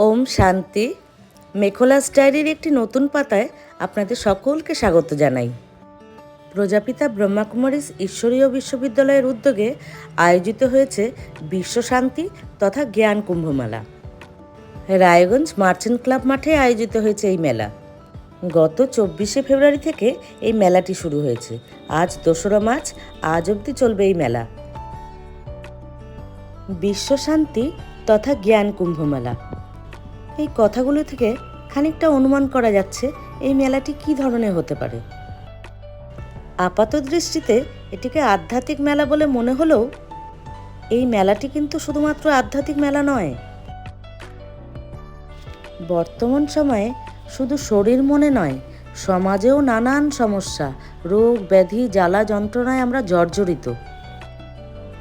ওম শান্তি। মেখলাস ডায়েরির একটি নতুন পাতায় আপনাদের সকলকে স্বাগত জানাই। প্রজাপিতা ব্রহ্মাকুমারীস ঈশ্বরীয় বিশ্ববিদ্যালয়ের উদ্যোগে আয়োজিত হয়েছে বিশ্ব শান্তি তথা জ্ঞান কুম্ভমেলা। রায়গঞ্জ মার্চেন্ট ক্লাব মাঠে আয়োজিত হয়েছে এই মেলা। গত 24শে ফেব্রুয়ারি থেকে এই মেলাটি শুরু হয়েছে। আজ 2রা মার্চ, আজ অবধি চলবে এই মেলা। বিশ্ব শান্তি তথা জ্ঞান কুম্ভমেলা, এই কথাগুলো থেকে খানিকটা অনুমান করা যাচ্ছে এই মেলাটি কী ধরনের হতে পারে। আপাত দৃষ্টিতে এটিকে আধ্যাত্মিক মেলা বলে মনে হলেও এই মেলাটি কিন্তু শুধুমাত্র আধ্যাত্মিক মেলা নয়। বর্তমান সময়ে শুধু শরীর মনে নয়, সমাজেও নানান সমস্যা, রোগ ব্যাধি, জ্বালা যন্ত্রণায় আমরা জর্জরিত।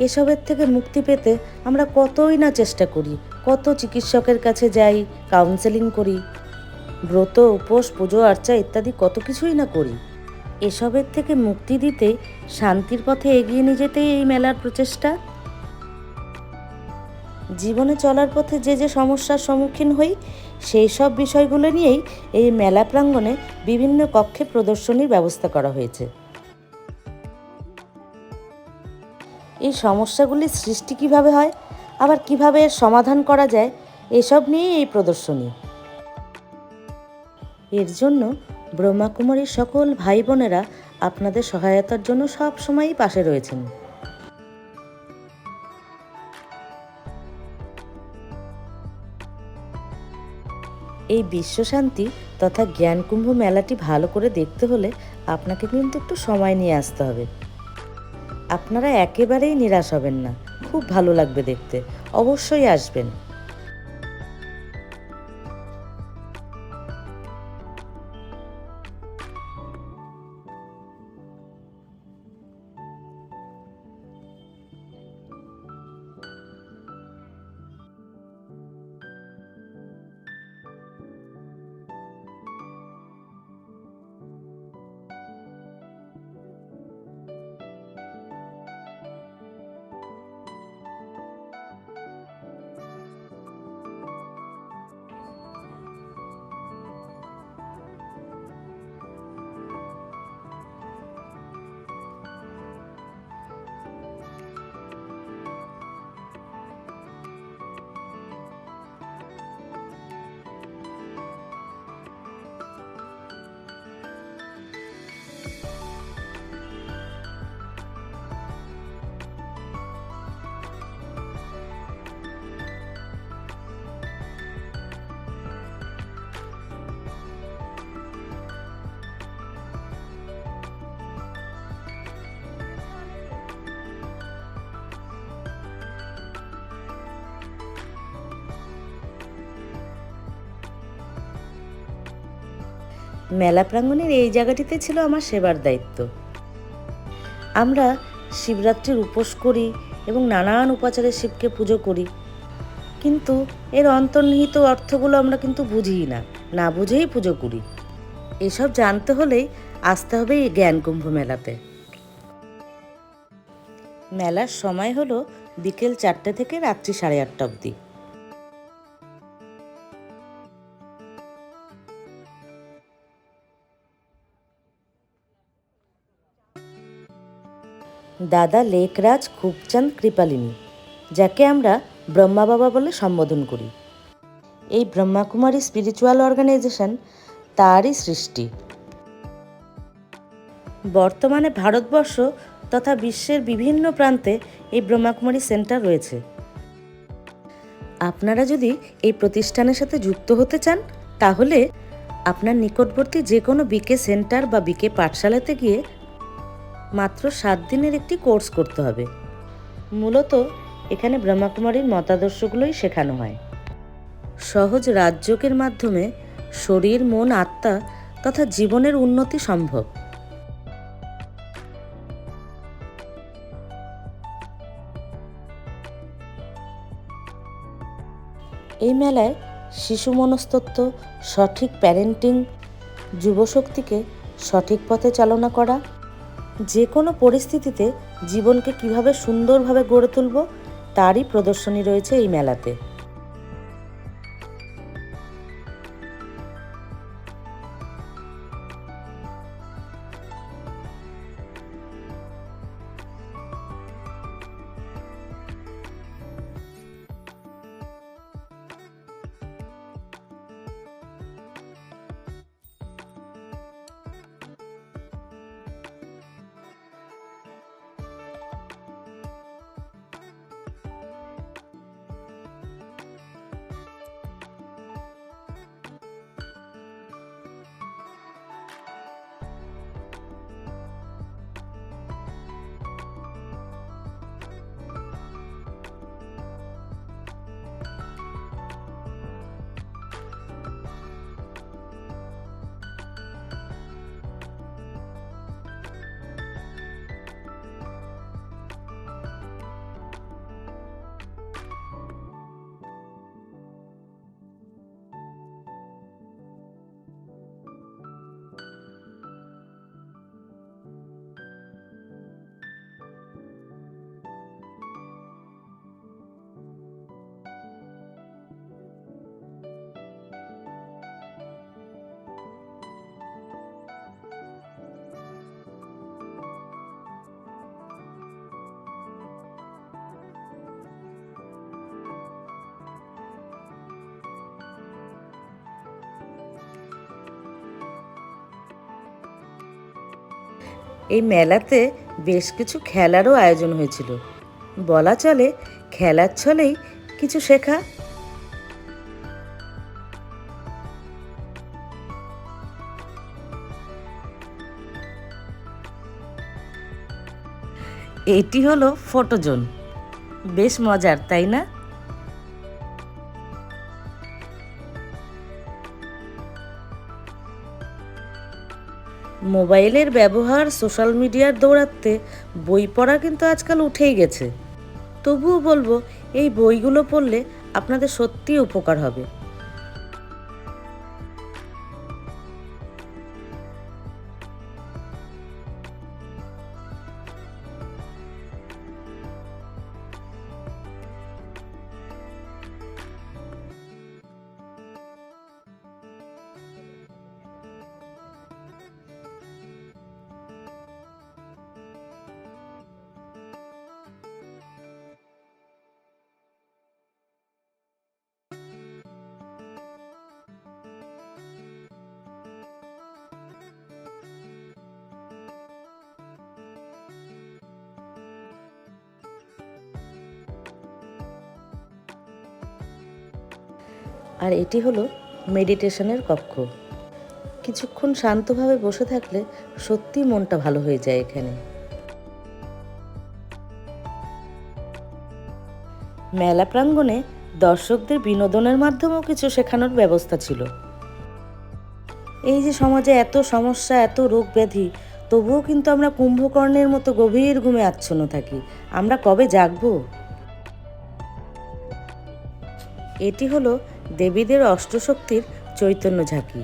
এসবের থেকে মুক্তি পেতে আমরা কতই না চেষ্টা করি, কত চিকিৎসকের কাছে যাই, কাউন্সেলিং করি, ব্রত উপোস পুজো আর্চা ইত্যাদি কত কিছুই না করি। এসবের থেকে মুক্তি দিতে, শান্তির পথে এগিয়ে নিয়ে যেতেই এই মেলার প্রচেষ্টা। জীবনে চলার পথে যে যে সমস্যার সম্মুখীন হই, সেই সব বিষয়গুলো নিয়েই এই মেলা প্রাঙ্গণে বিভিন্ন কক্ষে প্রদর্শনীর ব্যবস্থা করা হয়েছে। এই সমস্যাগুলির সৃষ্টি কিভাবে হয়, আবার কিভাবে এর সমাধান করা যায়, এসব নিয়েই এই প্রদর্শনী। এর জন্য ব্রহ্মাকুমারীর সকল ভাই বোনেরা আপনাদের সহায়তার জন্য সব সময়ই পাশে রয়েছেন। এই বিশ্বশান্তি তথা জ্ঞানকুম্ভ মেলাটি ভালো করে দেখতে হলে আপনাকে কিন্তু একটু সময় নিয়ে আসতে হবে। আপনারা একেবারেই নিরাশ হবেন না, খুব ভালো লাগবে দেখতে, অবশ্যই আসবেন। মেলা প্রাঙ্গণের এই জায়গাটিতে ছিল আমার সেবার দায়িত্ব। আমরা শিবরাত্রির উপোস করি এবং নানান উপাচারে শিবকে পুজো করি, কিন্তু এর অন্তর্নিহিত অর্থগুলো আমরা কিন্তু বুঝিই না, না বুঝেই পুজো করি। এসব জানতে হলেই আসতে হবে এই জ্ঞানকুম্ভ মেলাতে। মেলার সময় হলো বিকেল 4টে থেকে রাত্রি 8:30 অবধি। দাদা লেকরাজ খুবচাঁদ কৃপালিনী, যাকে আমরা ব্রহ্মা বাবা বলে সম্বোধন করি, এই ব্রহ্মাকুমারী স্পিরিচুয়াল অর্গানাইজেশন তারই সৃষ্টি। বর্তমানে ভারতবর্ষ তথা বিশ্বের বিভিন্ন প্রান্তে এই ব্রহ্মাকুমারী সেন্টার রয়েছে। আপনারা যদি এই প্রতিষ্ঠানের সাথে যুক্ত হতে চান, তাহলে আপনার নিকটবর্তী যে কোনো বিকে সেন্টার বা বিকে পাঠশালাতে গিয়ে মাত্র 7 দিনের একটি কোর্স করতে হবে। মূলত এখানে ব্রহ্মাকুমারীর মতাদর্শগুলোই শেখানো হয়। সহজ রাজযোগের মাধ্যমে শরীর, মন, আত্মা তথা জীবনের উন্নতি সম্ভব। এই মেলায় শিশু মনস্তত্ত্ব, সঠিক প্যারেন্টিং, যুবশক্তিকে সঠিক পথে চালনা করা, যে কোনো পরিস্থিতিতে জীবনকে কিভাবে সুন্দরভাবে গড়ে তুলব তারই প্রদর্শনী রয়েছে এই মেলাতে। এই মেলাতে বেশ কিছু খেলারও আয়োজন হয়েছিল। বলা চলে খেলার ছলেই কিছু শেখা। এটি হলো ফটো জোন। বেশ মজার, তাই না? মোবাইলের ব্যবহার, সোশ্যাল মিডিয়ার দৌড়াতে বই পড়া কিন্তু আজকাল উঠেই গেছে। তবুও বলবো, এই বইগুলো পড়লে আপনাদের সত্যিই উপকার হবে। আর এটি হলো মেডিটেশনের কক্ষ। কিছুক্ষণ শান্তভাবে বসে থাকলে সত্যি মনটা ভালো হয়ে যায় এখানে। মেলা প্রাঙ্গণে দর্শকদের বিনোদনের মাধ্যমেও কিছু শেখানোর ব্যবস্থা ছিল। এই যে সমাজে এত সমস্যা, এত রোগ ব্যাধি, তবুও কিন্তু আমরা কুম্ভকর্ণের মতো গভীর ঘুমে আচ্ছন্ন থাকি। আমরা কবে জাগবো? এটি হলো দেবীদের অষ্টশক্তির চৈতন্য ঝাঁকি।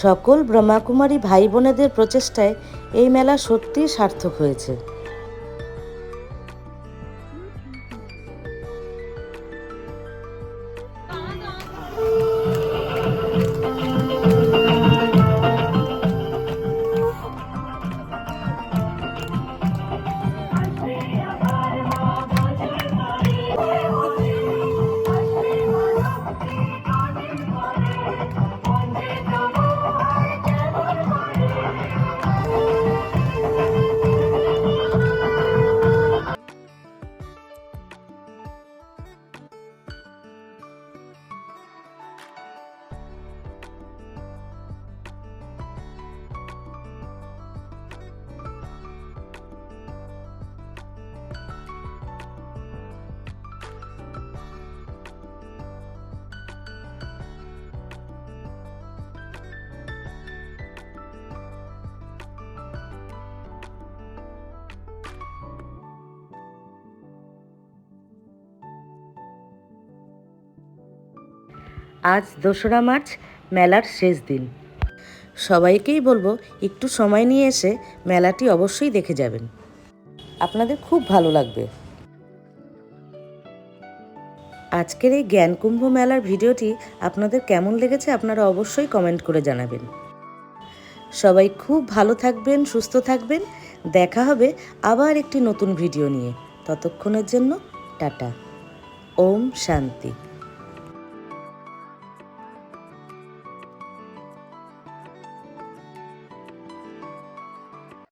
সকল ব্রহ্মাকুমারী ভাই বোনেদের প্রচেষ্টায় এই মেলা সত্যিই সার্থক হয়েছে। আজ ২রা মার্চ, মেলার শেষ দিন। সবাইকেই বলবো একটু সময় নিয়ে এসে মেলাটি অবশ্যই দেখে যাবেন। আপনাদের খুব ভালো লাগবে। আজকের এই জ্ঞানকুম্ভ মেলার ভিডিওটি আপনাদের কেমন লেগেছে আপনারা অবশ্যই কমেন্ট করে জানাবেন। সবাই খুব ভালো থাকবেন, সুস্থ থাকবেন। দেখা হবে আবার একটি নতুন ভিডিও নিয়ে। ততক্ষণের জন্য টাটা। ওম শান্তি।